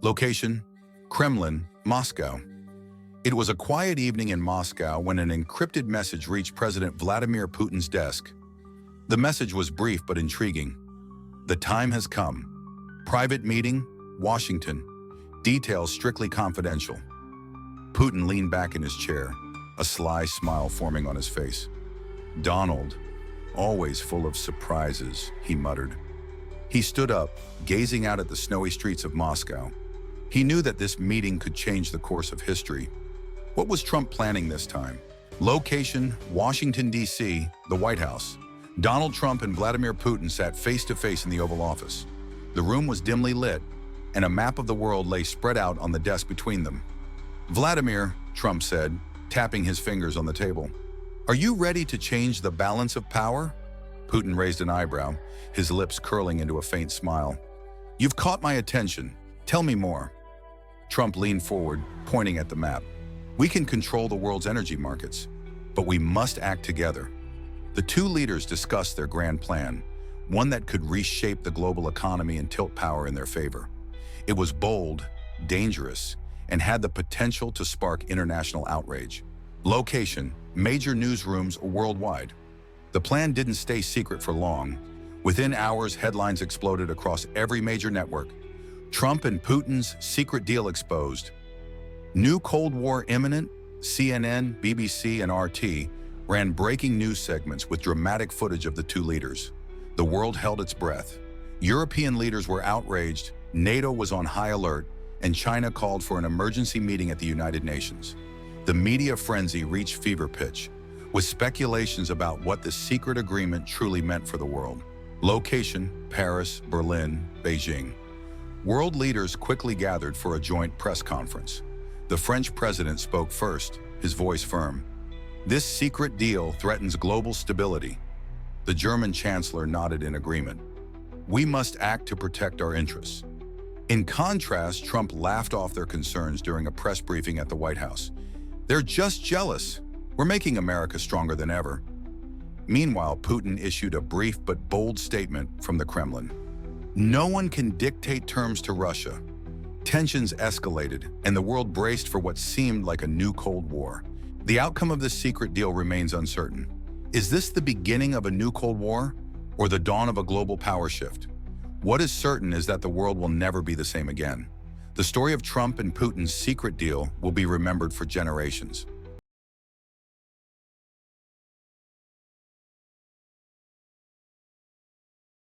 Location: Kremlin, Moscow. It was a quiet evening in Moscow when an encrypted message reached President Vladimir Putin's desk. The message was brief but intriguing. The time has come. Private meeting, Washington. Details strictly confidential. Putin leaned back in his chair, a sly smile forming on his face. "Donald, always full of surprises," he muttered. He stood up, gazing out at the snowy streets of Moscow. He knew that this meeting could change the course of history. What was Trump planning this time? Location: Washington, D.C., the White House. Donald Trump and Vladimir Putin sat face-to-face in the Oval Office. The room was dimly lit, and a map of the world lay spread out on the desk between them. "Vladimir," Trump said, tapping his fingers on the table, "are you ready to change the balance of power?" Putin raised an eyebrow, his lips curling into a faint smile. "You've caught my attention. Tell me more." Trump leaned forward, pointing at the map. "We can control the world's energy markets, but we must act together." The two leaders discussed their grand plan, one that could reshape the global economy and tilt power in their favor. It was bold, dangerous, and had the potential to spark international outrage. Location: major newsrooms worldwide. The plan didn't stay secret for long. Within hours, headlines exploded across every major network. Trump and Putin's secret deal exposed. New Cold War imminent. CNN, BBC, and RT ran breaking news segments with dramatic footage of the two leaders. The world held its breath. European leaders were outraged, NATO was on high alert, and China called for an emergency meeting at the United Nations. The media frenzy reached fever pitch, with speculations about what the secret agreement truly meant for the world. Location: Paris, Berlin, Beijing. World leaders quickly gathered for a joint press conference. The French president spoke first, his voice firm. "This secret deal threatens global stability." The German chancellor nodded in agreement. "We must act to protect our interests." In contrast, Trump laughed off their concerns during a press briefing at the White House. "They're just jealous. We're making America stronger than ever." Meanwhile, Putin issued a brief but bold statement from the Kremlin. "No one can dictate terms to Russia." Tensions escalated, and the world braced for what seemed like a new Cold War. The outcome of this secret deal remains uncertain. Is this the beginning of a new Cold War, or the dawn of a global power shift? What is certain is that the world will never be the same again. The story of Trump and Putin's secret deal will be remembered for generations.